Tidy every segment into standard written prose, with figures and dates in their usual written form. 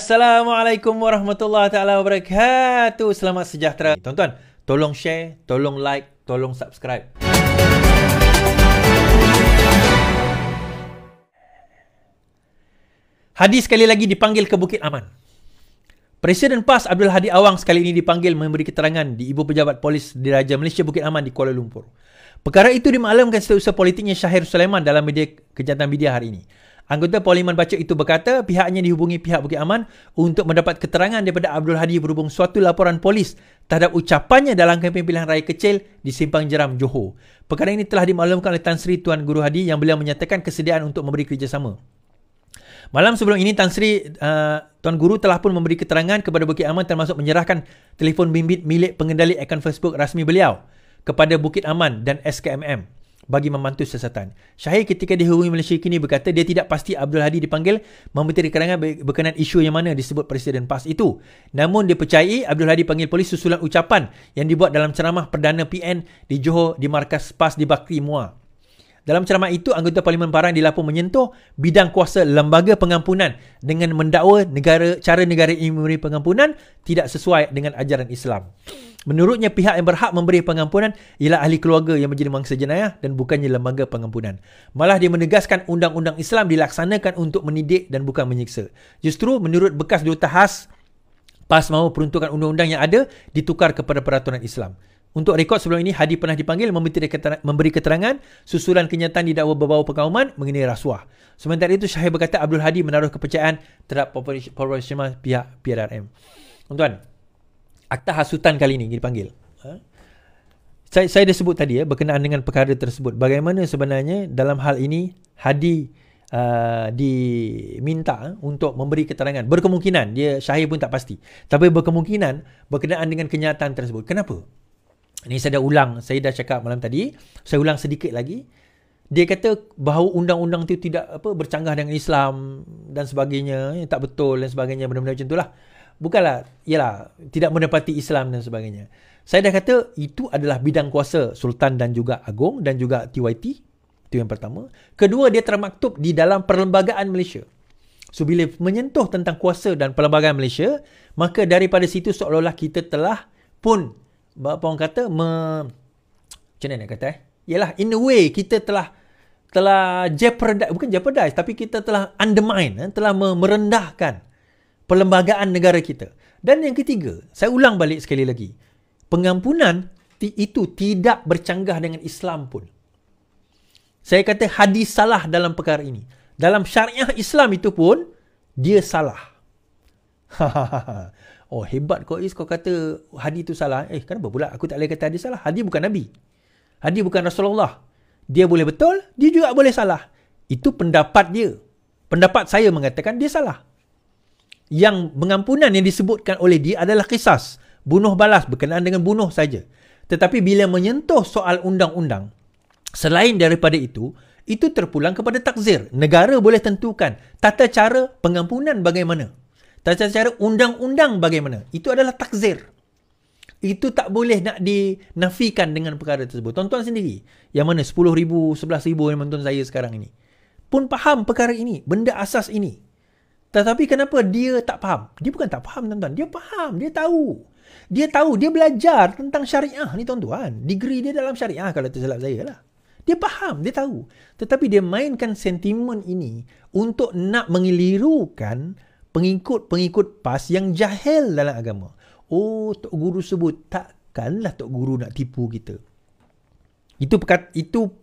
Assalamualaikum warahmatullahi taala wabarakatuh. Selamat sejahtera. Tuan-tuan, tolong share, tolong like, tolong subscribe. Hadi sekali lagi dipanggil ke Bukit Aman. Presiden PAS Abdul Hadi Awang sekali ini dipanggil memberi keterangan di Ibu Pejabat Polis Diraja Malaysia Bukit Aman di Kuala Lumpur. Perkara itu dimaklumkan setiausaha politiknya Syahir Sulaiman dalam media kejantan media hari ini. Anggota Parlimen Baca itu berkata pihaknya dihubungi pihak Bukit Aman untuk mendapat keterangan daripada Abdul Hadi berhubung suatu laporan polis terhadap ucapannya dalam kempen pilihan raya kecil di Simpang Jeram, Johor. Perkara ini telah dimaklumkan oleh Tan Sri Tuan Guru Hadi yang beliau menyatakan kesediaan untuk memberi kerjasama. Malam sebelum ini Tan Sri Tuan Guru telah pun memberi keterangan kepada Bukit Aman termasuk menyerahkan telefon bimbit milik pengendali akaun Facebook rasmi beliau kepada Bukit Aman dan SKMM bagi membantu siasatan. Syahir ketika dihubungi Malaysia kini berkata dia tidak pasti Abdul Hadi dipanggil memberi keterangan berkenaan isu yang mana disebut Presiden PAS itu. Namun dia percayai Abdul Hadi panggil polis susulan ucapan yang dibuat dalam ceramah Perdana PN di Johor di markas PAS di Bakri Muar. Dalam ceramah itu, anggota Parlimen Parang dilaporkan menyentuh bidang kuasa lembaga pengampunan dengan mendakwa cara negara ini memberi pengampunan tidak sesuai dengan ajaran Islam. Menurutnya, pihak yang berhak memberi pengampunan ialah ahli keluarga yang menjadi mangsa jenayah dan bukannya lembaga pengampunan. Malah dia menegaskan undang-undang Islam dilaksanakan untuk mendidik dan bukan menyiksa. Justru menurut bekas Duta Khas PAS mahu peruntukan undang-undang yang ada ditukar kepada peraturan Islam. Untuk rekod sebelum ini, Hadi pernah dipanggil memberi keterangan susulan kenyataan didakwa berbau perkauman mengenai rasuah. Sementara itu, Syahir berkata Abdul Hadi menaruh kepercayaan terhadap profesional pihak PRRM. Tuan-tuan, akta hasutan kali ini dipanggil. Saya dah sebut tadi berkenaan dengan perkara tersebut. Bagaimana sebenarnya dalam hal ini Hadi diminta untuk memberi keterangan. Berkemungkinan, Syahir pun tak pasti. Tapi berkemungkinan berkenaan dengan kenyataan tersebut. Kenapa? Ini saya dah cakap malam tadi. Saya ulang sedikit lagi. Dia kata bahawa undang-undang itu tidak bercanggah dengan Islam dan sebagainya, tak betul dan sebagainya, benda-benda macam itulah. Bukanlah, tidak menepati Islam dan sebagainya. Saya dah kata itu adalah bidang kuasa Sultan dan juga Agong dan juga TYT. Itu yang pertama. Kedua, dia termaktub di dalam perlembagaan Malaysia. So, bila menyentuh tentang kuasa dan perlembagaan Malaysia, maka daripada situ seolah-olah kita telah pun orang kata macam mana nak kata ialah in a way kita telah jeopardize tapi kita telah undermine, telah merendahkan perlembagaan negara kita. Dan yang ketiga, saya ulang balik sekali lagi, pengampunan itu tidak bercanggah dengan Islam pun. Saya kata Hadi salah dalam perkara ini. Dalam syariah Islam itu pun dia salah. Oh, hebat kau Is, kau kata Hadi itu salah. Kenapa pula aku tak boleh kata Hadi salah? Hadi bukan Nabi. Hadi bukan Rasulullah. Dia boleh betul, dia juga boleh salah. Itu pendapat dia. Pendapat saya mengatakan dia salah. Yang pengampunan yang disebutkan oleh dia adalah qisas, bunuh balas, berkenaan dengan bunuh saja. Tetapi bila menyentuh soal undang-undang, selain daripada itu terpulang kepada takzir. Negara boleh tentukan tata cara pengampunan bagaimana. Tata cara undang-undang bagaimana. Itu adalah takzir. Itu tak boleh nak dinafikan dengan perkara tersebut. Tuan-tuan sendiri, yang mana 10,000, 11,000 yang menonton saya sekarang ini, pun faham perkara ini, benda asas ini. Tetapi kenapa dia tak faham? Dia bukan tak faham, tuan-tuan. Dia faham, dia tahu. Dia tahu, dia belajar tentang syariah ni, tuan-tuan. Degree dia dalam syariah kalau tersilap saya lah. Dia faham, dia tahu. Tetapi dia mainkan sentimen ini untuk nak mengelirukan pengikut-pengikut PAS yang jahil dalam agama. Oh, Tok Guru sebut, takkanlah Tok Guru nak tipu kita. Itu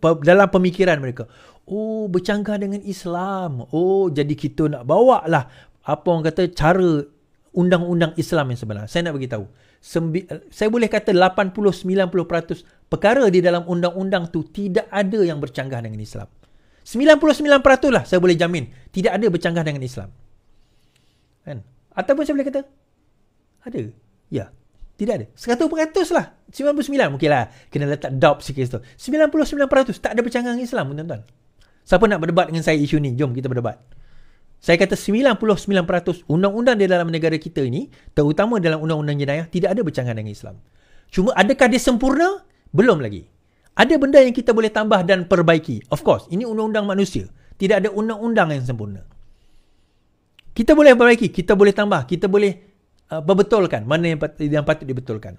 dalam pemikiran mereka. Oh, bercanggah dengan Islam. Oh, jadi kita nak bawa lah orang kata cara undang-undang Islam yang sebenar. Saya nak beritahu. Saya boleh kata 80-90% perkara di dalam undang-undang tu tidak ada yang bercanggah dengan Islam. 99% lah saya boleh jamin tidak ada bercanggah dengan Islam. Kan? Ataupun saya boleh kata ada. Ya, tidak ada. 100% lah. 99 mungkin lah. Kena letak doubt sikit tu. 99% tak ada bercanggah dengan Islam, tuan-tuan. Siapa nak berdebat dengan saya isu ni? Jom kita berdebat. Saya kata 99% undang-undang di dalam negara kita ini, terutama dalam undang-undang jenayah, tidak ada bercanggah dengan Islam. Cuma adakah dia sempurna? Belum lagi. Ada benda yang kita boleh tambah dan perbaiki. Of course, ini undang-undang manusia. Tidak ada undang-undang yang sempurna. Kita boleh perbaiki, kita boleh tambah, kita boleh perbetulkan mana yang patut dibetulkan.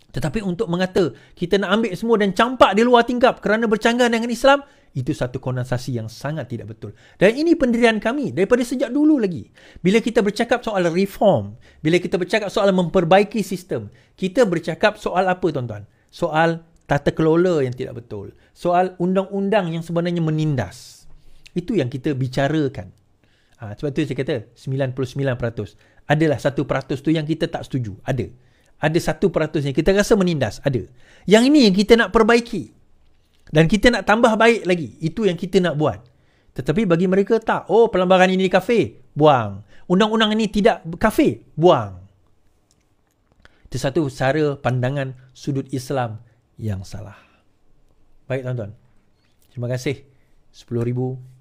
Tetapi untuk mengata kita nak ambil semua dan campak di luar tingkap kerana bercanggah dengan Islam, itu satu konotasi yang sangat tidak betul. Dan ini pendirian kami daripada sejak dulu lagi. Bila kita bercakap soal reform, bila kita bercakap soal memperbaiki sistem, kita bercakap soal apa tuan-tuan? Soal tata kelola yang tidak betul. Soal undang-undang yang sebenarnya menindas. Itu yang kita bicarakan. Sebab tu saya kata 99%. Adalah 1% tu yang kita tak setuju. Ada 1% yang kita rasa menindas. Ada. Yang ini yang kita nak perbaiki. Dan kita nak tambah baik lagi. Itu yang kita nak buat. Tetapi bagi mereka tak. Oh, pelbagai ini kafir. Buang. Undang-undang ini tidak kafir. Buang. Itu satu cara pandangan sudut Islam yang salah. Baik tuan-tuan. Terima kasih. 10,000